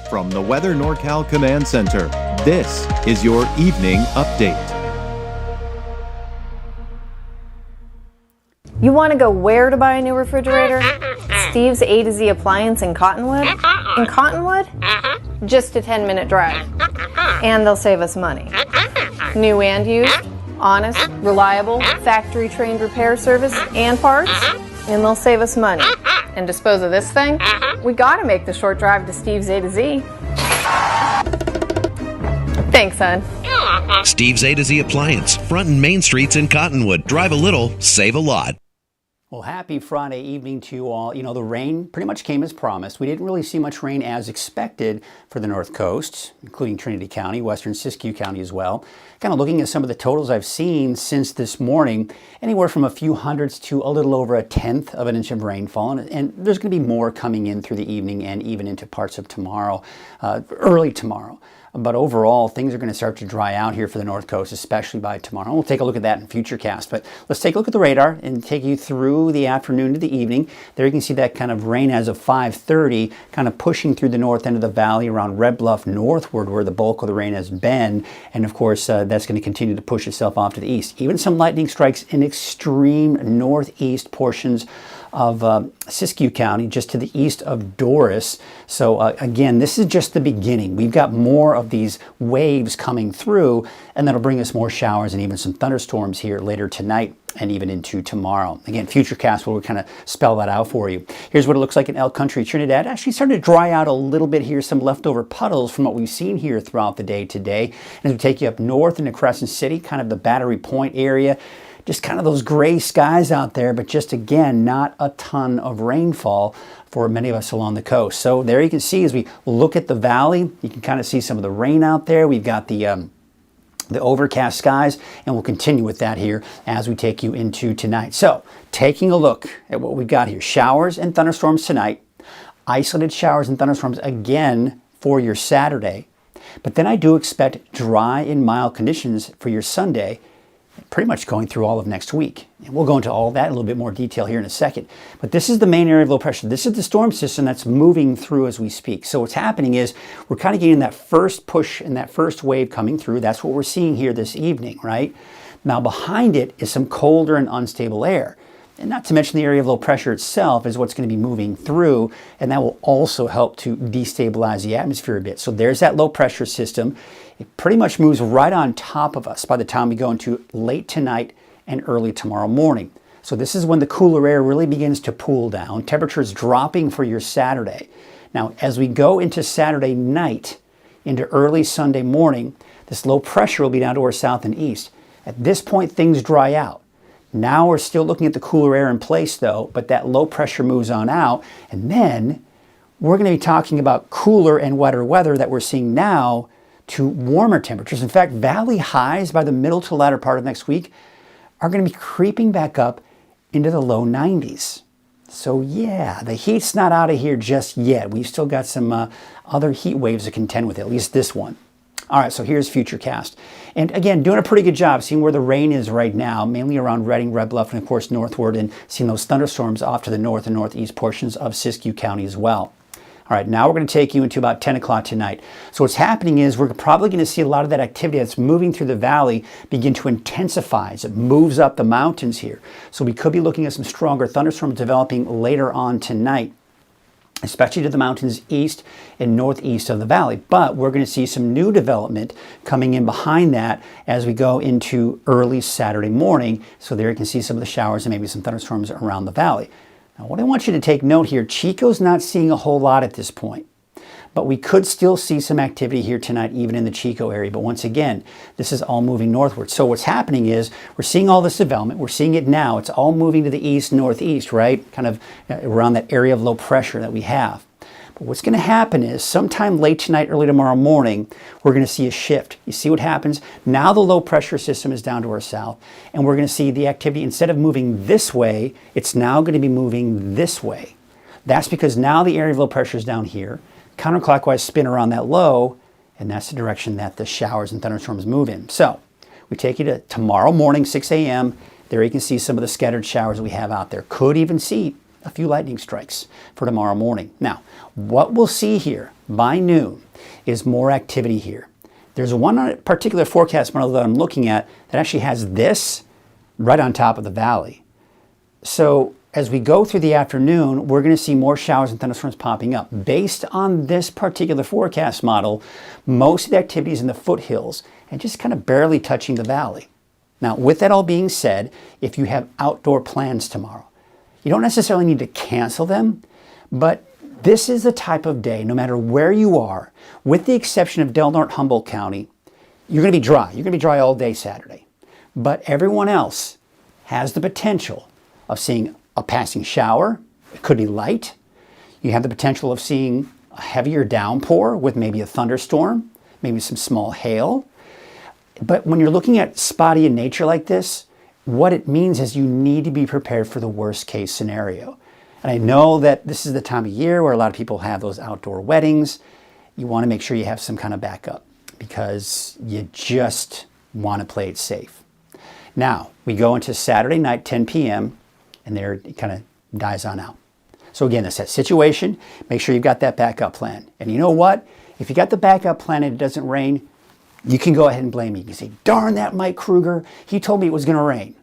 From the Weather NorCal Command Center, this is your Evening Update. You want to go where to buy a new refrigerator? Steve's A to Z Appliance in Cottonwood? In Cottonwood? Just a 10-minute drive. And they'll save us money. New and used, honest, reliable, factory-trained repair service and parts, and they'll save us money. And dispose of this thing? We gotta make the short drive to Steve's A to Z. Thanks, son. Steve's A to Z Appliance, front and main streets in Cottonwood. Drive a little, save a lot. Well, happy Friday evening to you all. You know, the rain pretty much came as promised. We didn't really see much rain as expected for the North Coast, including Trinity County, western Siskiyou County as well. Kind of looking at some of the totals I've seen since this morning, anywhere from a few hundredths to a little over a tenth of an inch of rainfall. And there's going to be more coming in through the evening and even into parts of tomorrow, early tomorrow. But overall, things are going to start to dry out here for the North Coast, especially by tomorrow. We'll take a look at that in Futurecast. But let's take a look at the radar and take you through the afternoon to the evening. There you can see that kind of rain as of 5:30, kind of pushing through the north end of the valley around Red Bluff northward, where the bulk of the rain has been. And of course, that's going to continue to push itself off to the east. Even some lightning strikes in extreme northeast portions of Siskiyou County, just to the east of Doris. So again, this is just the beginning. We've got more of these waves coming through, and that'll bring us more showers and even some thunderstorms here later tonight and even into tomorrow. Again, Futurecast will kind of spell that out for you. Here's what it looks like in Elk Country, Trinidad. Actually started to dry out a little bit here, some leftover puddles from what we've seen here throughout the day today. And as we take you up north into Crescent City, kind of the Battery Point area, just kind of those gray skies out there, but just again, not a ton of rainfall for many of us along the coast. So there you can see as we look at the valley, you can kind of see some of the rain out there. We've got the overcast skies, and we'll continue with that here as we take you into tonight. So taking a look at what we've got here, showers and thunderstorms tonight, isolated showers and thunderstorms again for your Saturday. But then I do expect dry and mild conditions for your Sunday, pretty much going through all of next week. And we'll go into all of that in a little bit more detail here in a second. But this is the main area of low pressure. This is the storm system that's moving through as we speak. So what's happening is we're kind of getting that first push and that first wave coming through. That's what we're seeing here this evening, right? Now behind it is some colder and unstable air. And not to mention the area of low pressure itself is what's going to be moving through, and that will also help to destabilize the atmosphere a bit. So there's that low pressure system. It pretty much moves right on top of us by the time we go into late tonight and early tomorrow morning. So this is when the cooler air really begins to cool down. Temperatures dropping for your Saturday. Now, as we go into Saturday night, into early Sunday morning, this low pressure will be down to our south and east. At this point, things dry out. Now we're still looking at the cooler air in place though, but that low pressure moves on out, and then we're going to be talking about cooler and wetter weather that we're seeing now to warmer temperatures. In fact, valley highs by the middle to latter part of next week are going to be creeping back up into the low 90s. So yeah, the heat's not out of here just yet. We've still got some other heat waves to contend with, at least this one. All right, so here's Futurecast. And again, doing a pretty good job seeing where the rain is right now, mainly around Redding, Red Bluff, and of course northward, and seeing those thunderstorms off to the north and northeast portions of Siskiyou County as well. All right, now we're going to take you into about 10 o'clock tonight. So what's happening is we're probably going to see a lot of that activity that's moving through the valley begin to intensify as it moves up the mountains here. So we could be looking at some stronger thunderstorms developing later on tonight, especially to the mountains east and northeast of the valley. But we're going to see some new development coming in behind that as we go into early Saturday morning. So there you can see some of the showers and maybe some thunderstorms around the valley. Now, what I want you to take note here, Chico's not seeing a whole lot at this point, but we could still see some activity here tonight, even in the Chico area. But once again, this is all moving northward. So what's happening is we're seeing all this development. We're seeing it now. It's all moving to the east, northeast, right? Kind of around that area of low pressure that we have. But what's going to happen is sometime late tonight, early tomorrow morning, we're going to see a shift. You see what happens? Now the low pressure system is down to our south, and we're going to see the activity, instead of moving this way, it's now going to be moving this way. That's because now the area of low pressure is down here, counterclockwise spin around that low, and that's the direction that the showers and thunderstorms move in. So we take you to tomorrow morning, 6 a.m. There you can see some of the scattered showers that we have out there. Could even see a few lightning strikes for tomorrow morning. Now, what we'll see here by noon is more activity here. There's one particular forecast model that I'm looking at that actually has this right on top of the valley. So as we go through the afternoon, we're going to see more showers and thunderstorms popping up. Based on this particular forecast model, most of the activity is in the foothills and just kind of barely touching the valley. Now, with that all being said, if you have outdoor plans tomorrow, you don't necessarily need to cancel them, but this is the type of day, no matter where you are, with the exception of Del Norte, Humboldt County, you're going to be dry. You're going to be dry all day Saturday. But everyone else has the potential of seeing a passing shower. It could be light. You have the potential of seeing a heavier downpour with maybe a thunderstorm, maybe some small hail. But when you're looking at spotty in nature like this, what it means is you need to be prepared for the worst case scenario. And I know that this is the time of year where a lot of people have those outdoor weddings. You want to make sure you have some kind of backup because you just want to play it safe. Now, we go into Saturday night, 10 p.m., and there it kind of dies on out. So again, it's that situation. Make sure you've got that backup plan. And you know what? If you got the backup plan and it doesn't rain, you can go ahead and blame me. You can say, darn that Mike Kruger, he told me it was going to rain.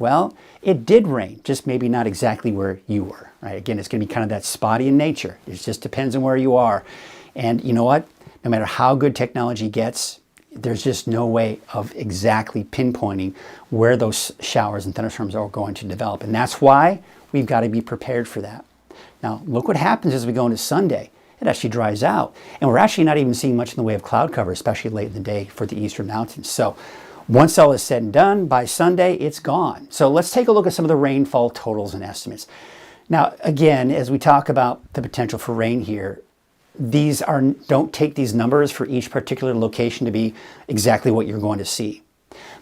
Well, it did rain, just maybe not exactly where you were, right? Again, it's going to be kind of that spotty in nature. It just depends on where you are. And you know what? No matter how good technology gets, there's just no way of exactly pinpointing where those showers and thunderstorms are going to develop. And that's why we've got to be prepared for that. Now, look what happens as we go into Sunday. It actually dries out. And we're actually not even seeing much in the way of cloud cover, especially late in the day for the eastern mountains. So once all is said and done, by Sunday, it's gone. So let's take a look at some of the rainfall totals and estimates. Now, again, as we talk about the potential for rain here, don't take these numbers for each particular location to be exactly what you're going to see.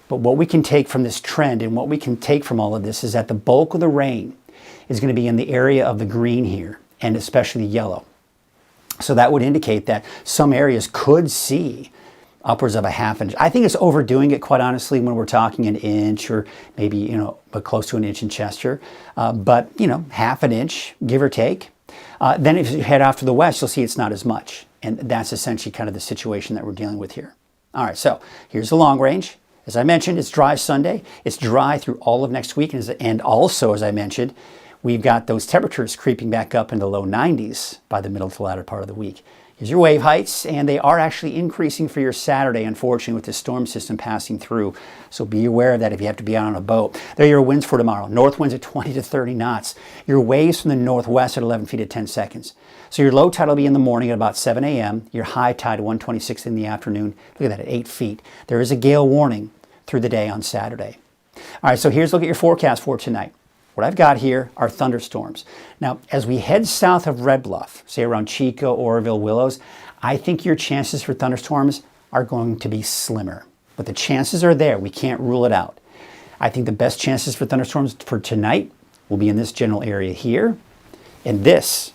But what we can take from this trend and what we can take from all of this is that the bulk of the rain is going to be in the area of the green here, and especially yellow. So that would indicate that some areas could see upwards of a half inch. I think it's overdoing it, quite honestly, when we're talking an inch or maybe, but close to an inch in Chester. But, half an inch, give or take. Then if you head off to the west, you'll see it's not as much. And that's essentially kind of the situation that we're dealing with here. All right, so here's the long range. As I mentioned, it's dry Sunday. It's dry through all of next week. And also, as I mentioned, we've got those temperatures creeping back up into the low 90s by the middle to the latter part of the week. Here's your wave heights, and they are actually increasing for your Saturday, unfortunately, with this storm system passing through. So be aware of that if you have to be out on a boat. There are your winds for tomorrow. North winds at 20 to 30 knots. Your waves from the northwest at 11 feet at 10 seconds. So your low tide will be in the morning at about 7 a.m. Your high tide 1:26 in the afternoon. Look at that, at 8 feet. There is a gale warning through the day on Saturday. All right, so here's a look at your forecast for tonight. What I've got here are thunderstorms. Now, as we head south of Red Bluff, say around Chico, Oroville, Willows, I think your chances for thunderstorms are going to be slimmer. But the chances are there. We can't rule it out. I think the best chances for thunderstorms for tonight will be in this general area here. And this,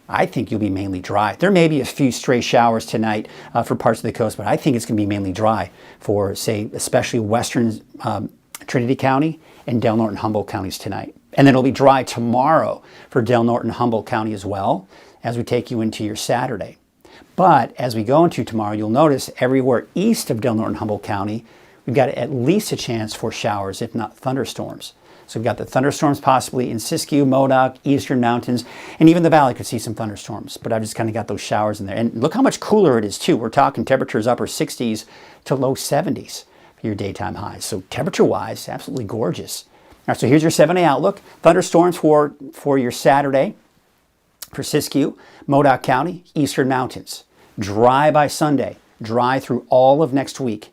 I think you'll be mainly dry. There may be a few stray showers tonight for parts of the coast, but I think it's going to be mainly dry for, say, especially western Trinity County and Del Norte and Humboldt counties tonight. And then it'll be dry tomorrow for Del Norte and Humboldt County as well as we take you into your Saturday. But as we go into tomorrow, you'll notice everywhere east of Del Norte and Humboldt County, we've got at least a chance for showers, if not thunderstorms. So we've got the thunderstorms possibly in Siskiyou, Modoc, eastern mountains, and even the valley could see some thunderstorms. But I've just kind of got those showers in there. And look how much cooler it is too. We're talking temperatures upper 60s to low 70s. Your daytime highs. So temperature-wise, absolutely gorgeous. All right, so here's your 7-day outlook. Thunderstorms for your Saturday for Siskiyou, Modoc County, eastern mountains. Dry by Sunday. Dry through all of next week.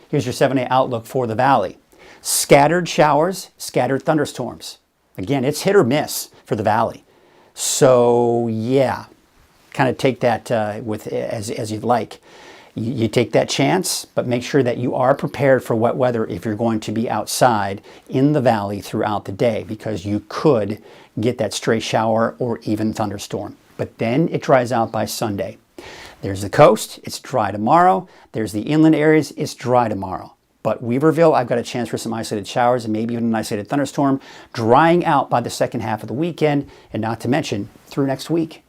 Here's your 7-day outlook for the valley. Scattered showers, scattered thunderstorms. Again, it's hit or miss for the valley. So yeah, kind of take that as you'd like. You take that chance, but make sure that you are prepared for wet weather if you're going to be outside in the valley throughout the day, because you could get that stray shower or even thunderstorm. But then it dries out by Sunday. There's the coast, it's dry tomorrow. There's the inland areas, it's dry tomorrow. But Weaverville, I've got a chance for some isolated showers and maybe even an isolated thunderstorm, drying out by the second half of the weekend, and not to mention through next week.